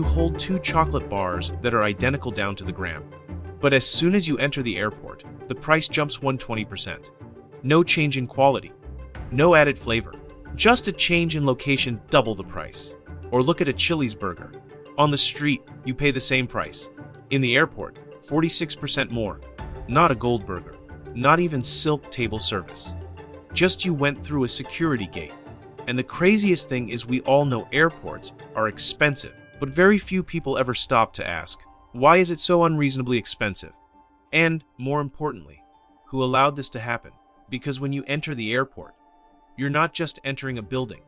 you hold two chocolate bars that are identical down to the gram. But as soon as you enter the airport, the price jumps 120%. No change in quality, no added flavor, just a change in location, double the price. Or look at a Chili's burger. On the street, you pay the same price. In the airport, 46% more. Not a gold burger, not even silk table service. Just you went through a security gate. And the craziest thing is we all know airports are expensive, but very few people ever stop to ask, why is it so unreasonably expensive? And, more importantly, who allowed this to happen? Because when you enter the airport, you're not just entering a building.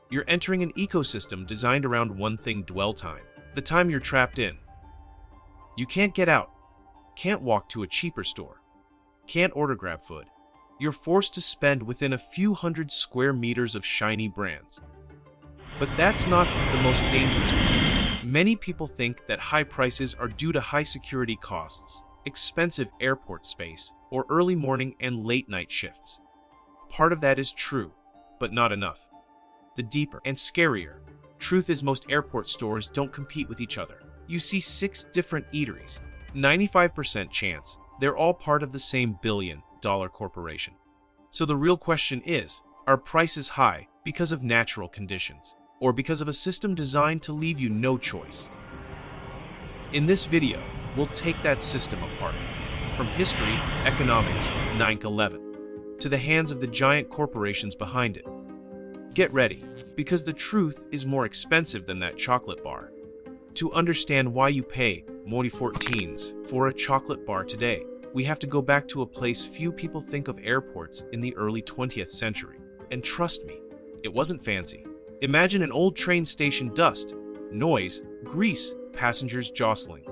You're entering an ecosystem designed around one thing: dwell time. The time you're trapped in. You can't get out, can't walk to a cheaper store, can't order grab food. You're forced to spend within a few hundred square meters of shiny brands. But that's not the most dangerous part. Many people think that high prices are due to high security costs, expensive airport space, or early morning and late night shifts. Part of that is true, but not enough. The deeper and scarier truth is most airport stores don't compete with each other. You see 6 different eateries, 95% chance they're all part of the same billion-dollar corporation. So the real question is, are prices high because of natural conditions, or because of a system designed to leave you no choice? In this video, we'll take that system apart. From history, economics, 9/11, to the hands of the giant corporations behind it. Get ready, because the truth is more expensive than that chocolate bar. To understand why you pay more 14s for a chocolate bar today, we have to go back to a place few people think of: airports in the early 20th century. And trust me, it wasn't fancy. Imagine an old train station: dust, noise, grease, passengers jostling.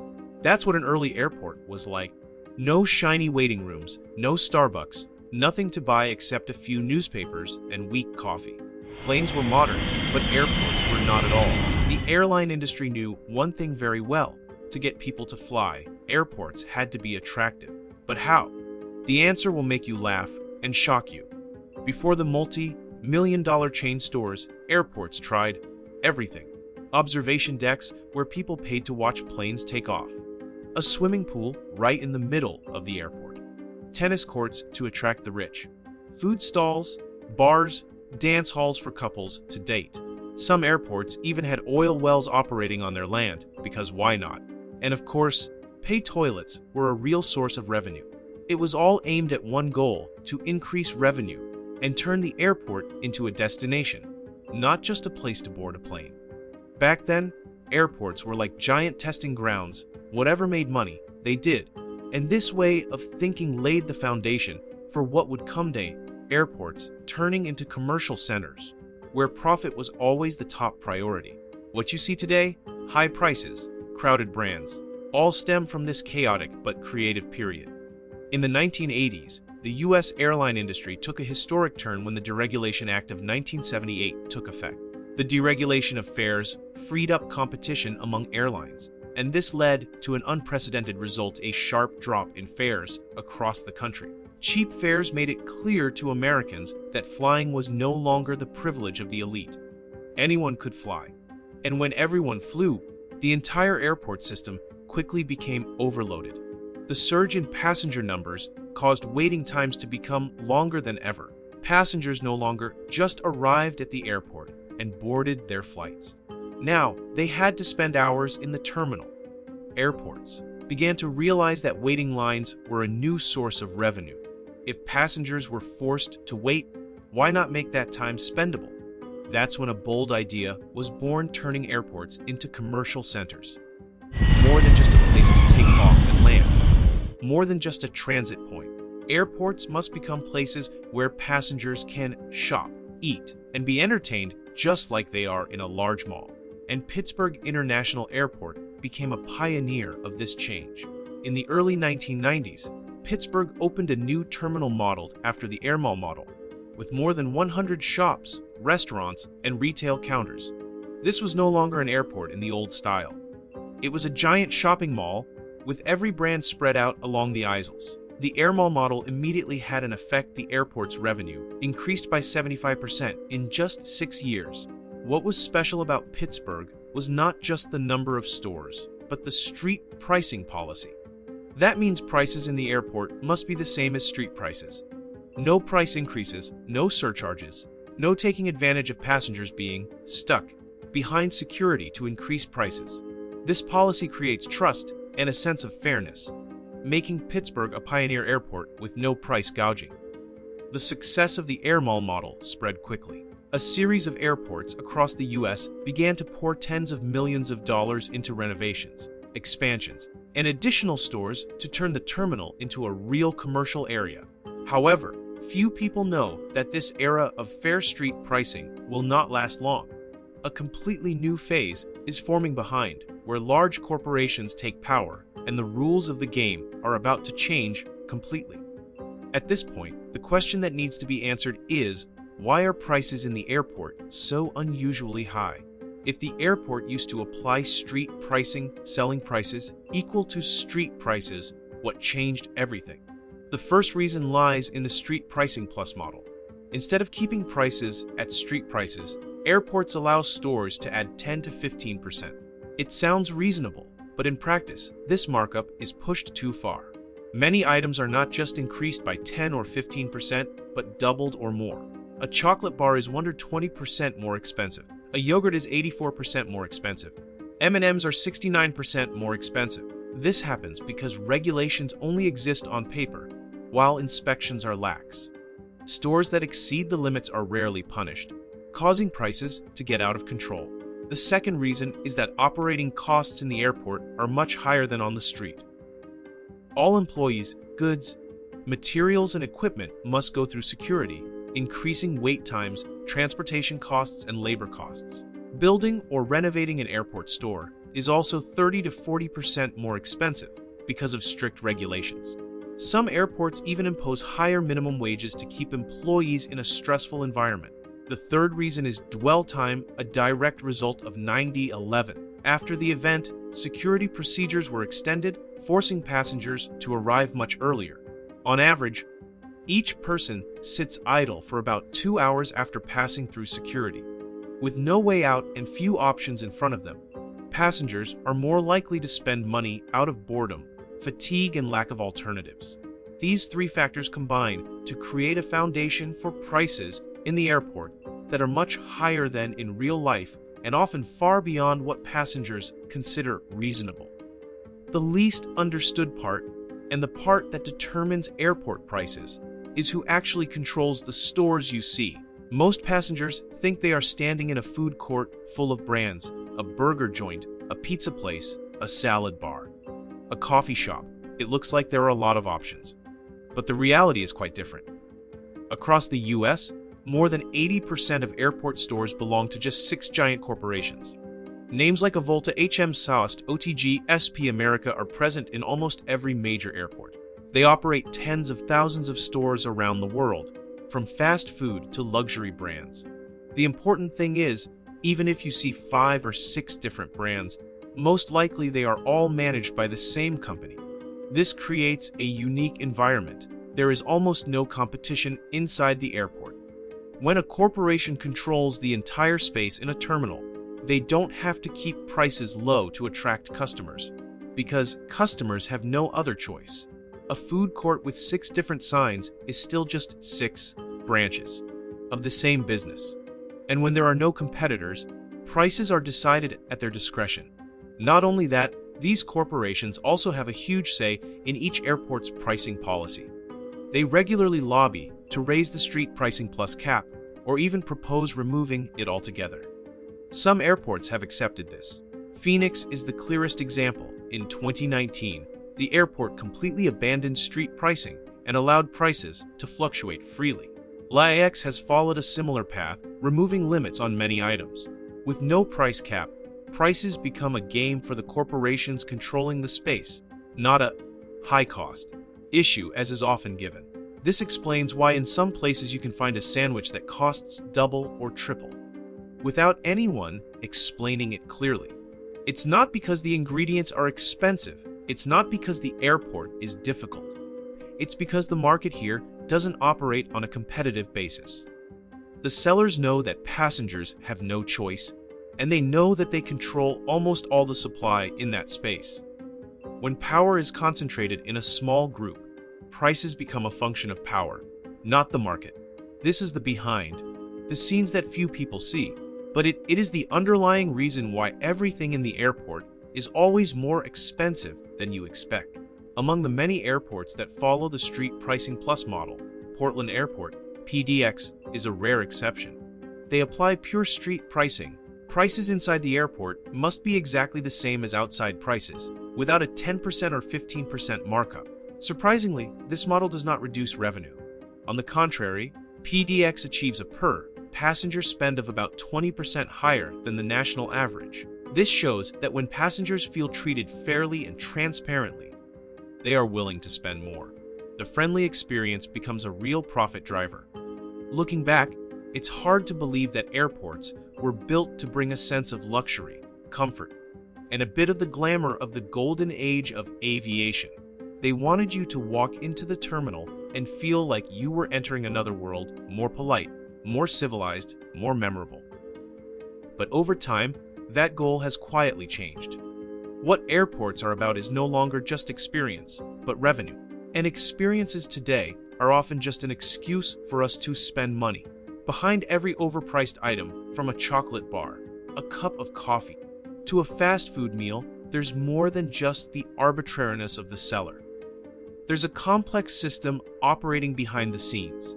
That's what an early airport was like. No shiny waiting rooms, no Starbucks, nothing to buy except a few newspapers and weak coffee. Planes were modern, but airports were not at all. The airline industry knew one thing very well: to get people to fly, airports had to be attractive. But how? The answer will make you laugh and shock you. Before the multi-million-dollar chain stores, airports tried everything. Observation decks where people paid to watch planes take off. A swimming pool right in the middle of the airport. Tennis courts to attract the rich. Food stalls, bars, dance halls for couples to date. Some airports even had oil wells operating on their land, because why not? And of course, pay toilets were a real source of revenue. It was all aimed at one goal: to increase revenue and turn the airport into a destination, not just a place to board a plane. Back then, airports were like giant testing grounds. Whatever made money, they did. And this way of thinking laid the foundation for what would come day: airports turning into commercial centers, where profit was always the top priority. What you see today, high prices, crowded brands, all stem from this chaotic but creative period. In the 1980s, the U.S. airline industry took a historic turn when the Deregulation Act of 1978 took effect. The deregulation of fares freed up competition among airlines, and this led to an unprecedented result: a sharp drop in fares across the country. Cheap fares made it clear to Americans that flying was no longer the privilege of the elite. Anyone could fly. And when everyone flew, the entire airport system quickly became overloaded. The surge in passenger numbers caused waiting times to become longer than ever. Passengers no longer just arrived at the airport and boarded their flights. Now, they had to spend hours in the terminal. Airports began to realize that waiting lines were a new source of revenue. If passengers were forced to wait, why not make that time spendable? That's when a bold idea was born, turning airports into commercial centers. More than just a place to take off and land. More than just a transit point. Airports must become places where passengers can shop, eat, and be entertained just like they are in a large mall. And Pittsburgh International Airport became a pioneer of this change. In the early 1990s, Pittsburgh opened a new terminal modeled after the Air Mall model, with more than 100 shops, restaurants, and retail counters. This was no longer an airport in the old style. It was a giant shopping mall with every brand spread out along the aisles. The Air Mall model immediately had an effect. The airport's revenue increased by 75% in just 6 years. What was special about Pittsburgh was not just the number of stores, but the street pricing policy. That means prices in the airport must be the same as street prices. No price increases, no surcharges, no taking advantage of passengers being stuck behind security to increase prices. This policy creates trust and a sense of fairness, making Pittsburgh a pioneer airport with no price gouging. The success of the Air Mall model spread quickly. A series of airports across the U.S. began to pour tens of millions of dollars into renovations, expansions, and additional stores to turn the terminal into a real commercial area. However, few people know that this era of fair street pricing will not last long. A completely new phase is forming behind, where large corporations take power and the rules of the game are about to change completely. At this point, the question that needs to be answered is, why are prices in the airport so unusually high? If the airport used to apply street pricing, selling prices equal to street prices, what changed everything? The first reason lies in the street pricing plus model. Instead of keeping prices at street prices, airports allow stores to add 10 to 15%. It sounds reasonable, but in practice, this markup is pushed too far. Many items are not just increased by 10 or 15%, but doubled or more. A chocolate bar is 120% more expensive. A yogurt is 84% more expensive. M&Ms are 69% more expensive. This happens because regulations only exist on paper, while inspections are lax. Stores that exceed the limits are rarely punished, causing prices to get out of control. The second reason is that operating costs in the airport are much higher than on the street. All employees, goods, materials, and equipment must go through security, increasing wait times, transportation costs, and labor costs. Building or renovating an airport store is also 30 to 40% more expensive because of strict regulations. Some airports even impose higher minimum wages to keep employees in a stressful environment. The third reason is dwell time, a direct result of 9/11. After the event, security procedures were extended, forcing passengers to arrive much earlier. On average, each person sits idle for about 2 hours after passing through security. With no way out and few options in front of them, passengers are more likely to spend money out of boredom, fatigue, and lack of alternatives. These three factors combine to create a foundation for prices in the airport that are much higher than in real life and often far beyond what passengers consider reasonable. The least understood part, and the part that determines airport prices, is who actually controls the stores you see. Most passengers think they are standing in a food court full of brands, a burger joint, a pizza place, a salad bar, a coffee shop. It looks like there are a lot of options. But the reality is quite different. Across the US, more than 80% of airport stores belong to just 6 giant corporations. Names like Avolta, HM Soust, OTG, SP America are present in almost every major airport. They operate tens of thousands of stores around the world, from fast food to luxury brands. The important thing is, even if you see 5 or 6 different brands, most likely they are all managed by the same company. This creates a unique environment. There is almost no competition inside the airport. When a corporation controls the entire space in a terminal, they don't have to keep prices low to attract customers, because customers have no other choice. A food court with 6 different signs is still just 6 branches of the same business. And when there are no competitors, prices are decided at their discretion. Not only that, these corporations also have a huge say in each airport's pricing policy. They regularly lobby to raise the street pricing plus cap, or even propose removing it altogether. Some airports have accepted this. Phoenix is the clearest example. In 2019, the airport completely abandoned street pricing and allowed prices to fluctuate freely. LAX has followed a similar path, removing limits on many items. With no price cap, prices become a game for the corporations controlling the space, not a high-cost issue as is often given. This explains why in some places you can find a sandwich that costs double or triple, without anyone explaining it clearly. It's not because the ingredients are expensive. It's not because the airport is difficult. It's because the market here doesn't operate on a competitive basis. The sellers know that passengers have no choice, and they know that they control almost all the supply in that space. When power is concentrated in a small group, prices become a function of power, not the market. This is the behind-the-scenes that few people see, but it is the underlying reason why everything in the airport is always more expensive than you expect. Among the many airports that follow the Street Pricing Plus model, Portland Airport, PDX, is a rare exception. They apply pure street pricing. Prices inside the airport must be exactly the same as outside prices, without a 10% or 15% markup. Surprisingly, this model does not reduce revenue. On the contrary, PDX achieves a per-passenger spend of about 20% higher than the national average. This shows that when passengers feel treated fairly and transparently, they are willing to spend more. The friendly experience becomes a real profit driver. Looking back, it's hard to believe that airports were built to bring a sense of luxury, comfort, and a bit of the glamour of the golden age of aviation. They wanted you to walk into the terminal and feel like you were entering another world, more polite, more civilized, more memorable. But over time, that goal has quietly changed. What airports are about is no longer just experience, but revenue. And experiences today are often just an excuse for us to spend money. Behind every overpriced item, from a chocolate bar, a cup of coffee, to a fast food meal, there's more than just the arbitrariness of the seller. There's a complex system operating behind the scenes,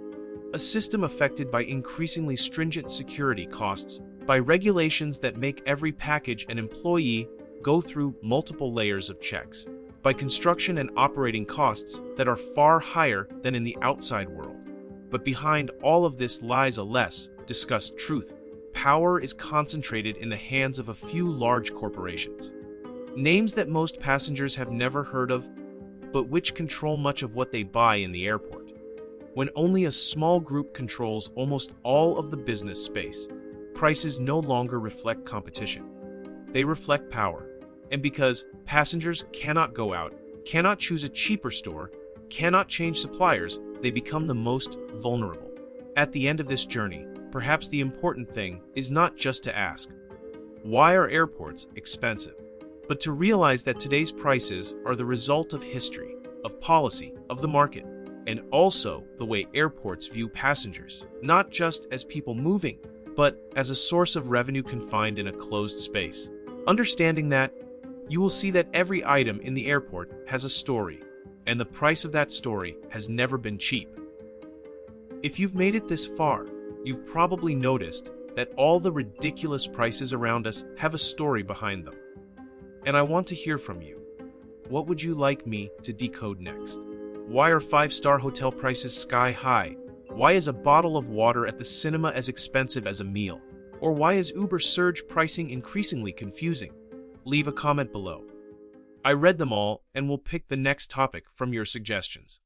a system affected by increasingly stringent security costs, by regulations that make every package and employee go through multiple layers of checks, by construction and operating costs that are far higher than in the outside world. But behind all of this lies a less discussed truth. Power is concentrated in the hands of a few large corporations. Names that most passengers have never heard of, but which control much of what they buy in the airport. When only a small group controls almost all of the business space, prices no longer reflect competition. They reflect power. And because passengers cannot go out, cannot choose a cheaper store, cannot change suppliers, they become the most vulnerable. At the end of this journey, perhaps the important thing is not just to ask, why are airports expensive? But to realize that today's prices are the result of history, of policy, of the market, and also the way airports view passengers, not just as people moving, but as a source of revenue confined in a closed space. Understanding that, you will see that every item in the airport has a story, and the price of that story has never been cheap. If you've made it this far, you've probably noticed that all the ridiculous prices around us have a story behind them. And I want to hear from you. What would you like me to decode next? Why are 5-star hotel prices sky high? Why is a bottle of water at the cinema as expensive as a meal? Or why is Uber surge pricing increasingly confusing? Leave a comment below. I read them all and will pick the next topic from your suggestions.